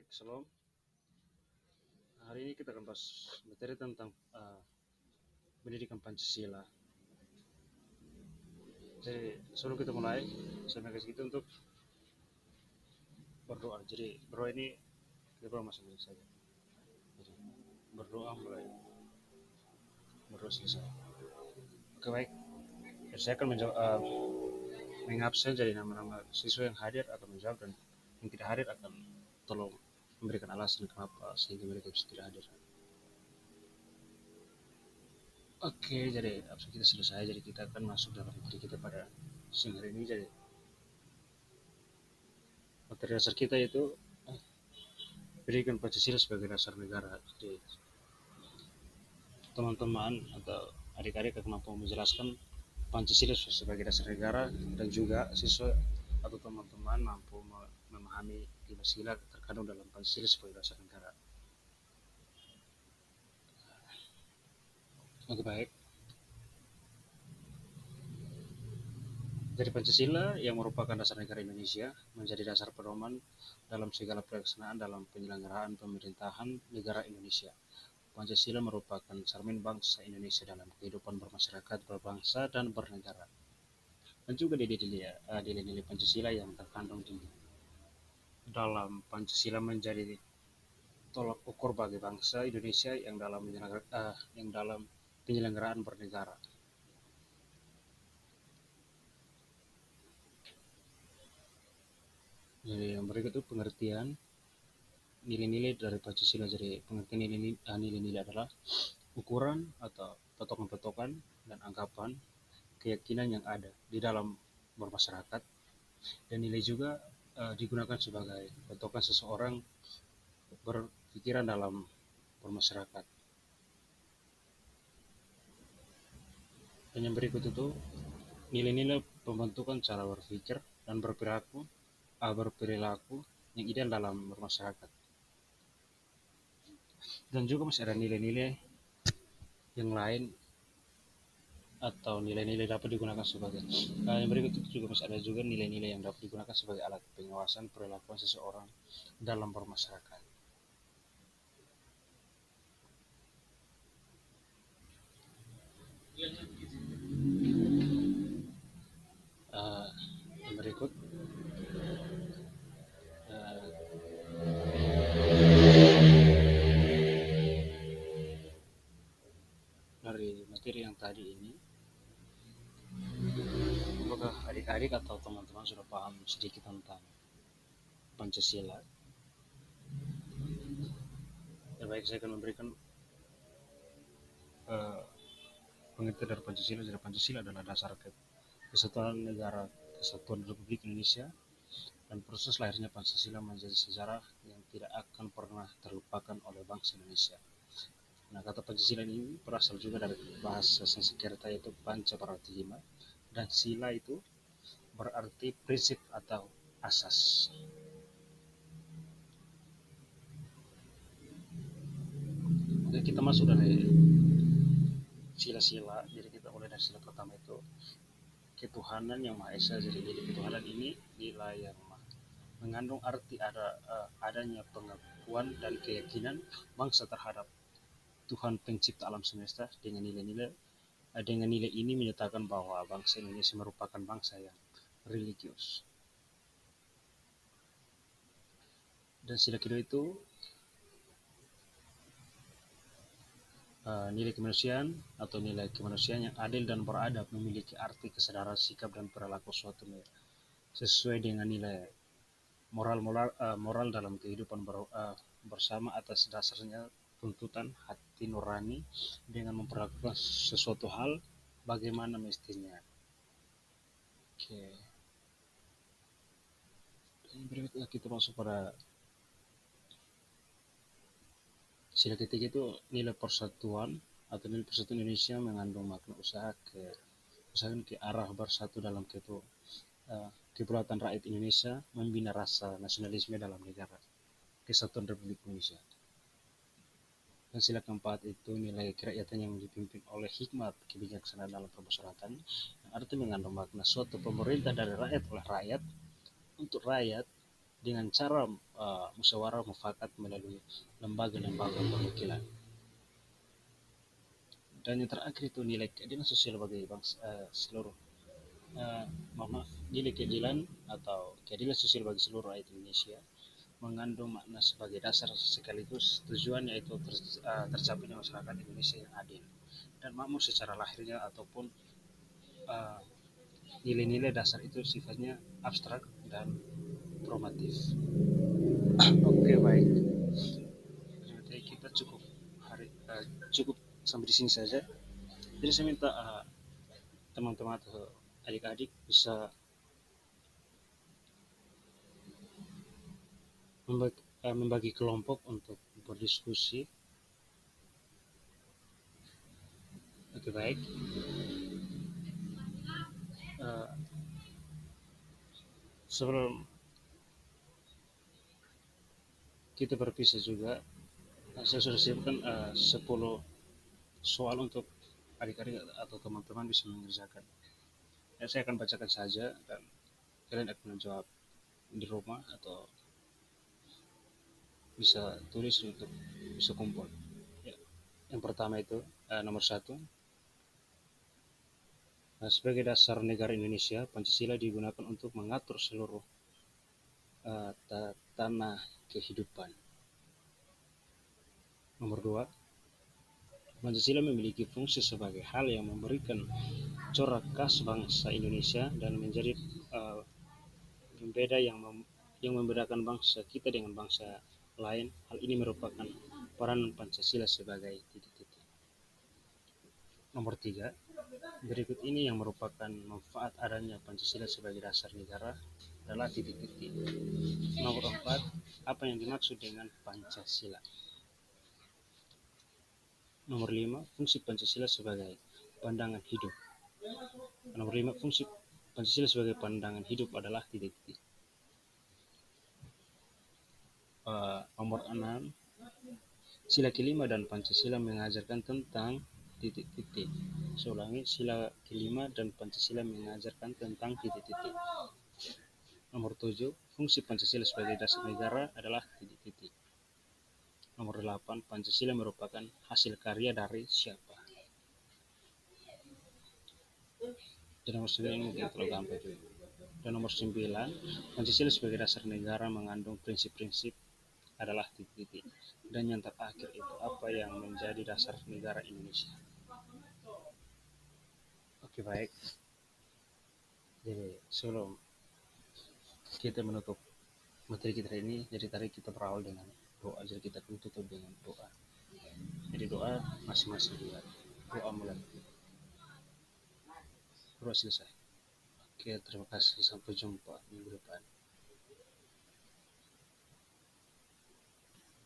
Baik, Shalom. Hari ini kita akan bahas materi tentang pendidikan Pancasila. Jadi sebelum kita mulai, saya kasih kita untuk berdoa. Jadi berdoa ini kita berdoa masing-masing saja. Jadi berdoa mulai, berdoa selesai. Oke, baik. Jadi saya akan mengabsen jadi nama-nama siswa yang hadir akan menjawab, dan yang tidak hadir akan tolong memberikan alasan kenapa sehingga mereka bisa tidak hadir. Oke, jadi absen kita selesai. Jadi kita akan masuk dalam materi kita pada siang hari ini. Jadi materi dasar kita itu pendidikan Pancasila sebagai dasar negara. Jadi teman-teman atau adik-adik akan mampu menjelaskan Pancasila sebagai dasar negara, dan juga siswa atau teman-teman mampu memahami 5 sila terkandung dalam Pancasila sebagai dasar negara. Oke, baik. Jadi Pancasila yang merupakan dasar negara Indonesia menjadi dasar pedoman dalam segala pelaksanaan dalam penyelenggaraan pemerintahan negara Indonesia. Pancasila merupakan cermin bangsa Indonesia dalam kehidupan bermasyarakat, berbangsa, dan bernegara. Dan juga nilai-nilai Pancasila yang terkandung di dalam Pancasila menjadi tolak ukur bagi bangsa Indonesia yang dalam penyelenggaraan bernegara. Jadi yang berikut itu pengertian nilai-nilai dari Pancasila. Jadi pengertian nilai-nilai adalah ukuran atau patokan-patokan dan anggapan keyakinan yang ada di dalam bermasyarakat, dan nilai juga digunakan sebagai patokan seseorang berpikiran dalam bermasyarakat. Dan yang berikut itu nilai-nilai pembentukan cara berpikir dan berperilaku yang ideal dalam bermasyarakat. Dan juga masih ada nilai-nilai yang lain atau nilai-nilai dapat digunakan sebagai yang berikut itu juga masih ada juga nilai-nilai yang dapat digunakan sebagai alat pengawasan perilaku seseorang dalam bermasyarakat. Yang berikut dari materi yang tadi ini, apakah adik-adik atau teman-teman sudah paham sedikit tentang Pancasila? Ya, baik, saya akan memberikan pengertian dari Pancasila. Jadi Pancasila adalah dasar kesatuan negara Kesatuan Republik Indonesia, dan proses lahirnya Pancasila menjadi sejarah yang tidak akan pernah terlupakan oleh bangsa Indonesia. Nah, kata Pancasila ini berasal juga dari bahasa Sanskerta, yaitu Panca berarti 5, dan sila itu berarti prinsip atau asas. Oke, kita masuk dari sila-sila. Jadi kita mulai dari sila pertama itu ketuhanan yang Maha Esa. Jadi ketuhanan ini nilai yang mengandung arti adanya pengakuan dan keyakinan bangsa terhadap Tuhan pencipta alam semesta. Dengan nilai ini menyatakan bahwa bangsa Indonesia merupakan bangsa yang religius. Dan sila kedua itu nilai kemanusiaan atau nilai kemanusiaan yang adil dan beradab, memiliki arti kesadaran sikap dan perilaku suatu sesuai dengan nilai moral dalam kehidupan bersama atas dasarnya tuntutan hati nurani dengan memperlakukan sesuatu hal bagaimana mestinya. Oke. Berikutnya kita masuk pada sila ketiga itu nilai persatuan atau nilai persatuan Indonesia mengandung makna usaha ke arah bersatu dalam kedaulatan rakyat Indonesia, membina rasa nasionalisme dalam negara Kesatuan Republik Indonesia. Dan sila keempat itu nilai kerakyatan yang dipimpin oleh hikmat kebijaksanaan dalam permusyawaratan, yang artinya mengandung makna suatu pemerintah dari rakyat oleh rakyat untuk rakyat dengan cara musyawarah mufakat melalui lembaga-lembaga perwakilan. Dan yang terakhir itu nilai keadilan sosial bagi bangsa seluruh maaf, nilai keadilan atau keadilan sosial bagi seluruh rakyat Indonesia mengandung makna sebagai dasar sekaligus tujuan yaitu tercapainya masyarakat Indonesia yang adil dan makmur secara lahirnya ataupun uh, nilai-nilai dasar itu sifatnya abstrak dan normatif. Oke, baik. Jadi kita cukup sampai di sini saja. Jadi saya minta teman-teman atau adik-adik bisa membagi kelompok untuk berdiskusi. Oke, baik. Uh, Sebelum kita berpisah juga, saya sudah siapkan 10 soal untuk adik-adik atau teman-teman bisa mengerjakan. Ya, saya akan bacakan saja dan kalian akan menjawab di rumah atau bisa tulis untuk bisa kumpul. Ya, yang pertama itu nomor satu, sebagai dasar negara Indonesia, Pancasila digunakan untuk mengatur seluruh tanah kehidupan. Nomor dua, Pancasila memiliki fungsi sebagai hal yang memberikan corak khas bangsa Indonesia dan menjadi pembeda yang membedakan bangsa kita dengan bangsa lain. Hal ini merupakan peran Pancasila sebagai titik-titik. Nomor tiga, berikut ini yang merupakan manfaat adanya Pancasila sebagai dasar negara adalah titik-titik. Nomor empat, apa yang dimaksud dengan Pancasila? Nomor lima, fungsi Pancasila sebagai pandangan hidup. Nomor lima, fungsi Pancasila sebagai pandangan hidup adalah titik-titik. Nomor enam, sila kelima dan Pancasila mengajarkan tentang titik-titik. Saya ulangi, sila kelima dan Pancasila mengajarkan tentang titik-titik. Nomor 7, fungsi Pancasila sebagai dasar negara adalah titik-titik. Nomor 8, Pancasila merupakan hasil karya dari siapa? Dan nomor 9 ini mungkin terlalu gampang juga. Dan nomor 9, Pancasila sebagai dasar negara mengandung prinsip-prinsip adalah titik-titik. Dan yang terakhir itu apa yang menjadi dasar negara Indonesia? Oke, baik. Jadi sebelum kita menutup materi kita ini, jadi tadi kita berawal dengan doa, jadi kita tutup dengan doa. Jadi doa masing-masing juga. Doa mulai. Doa selesai. Oke, terima kasih. Sampai jumpa minggu depan.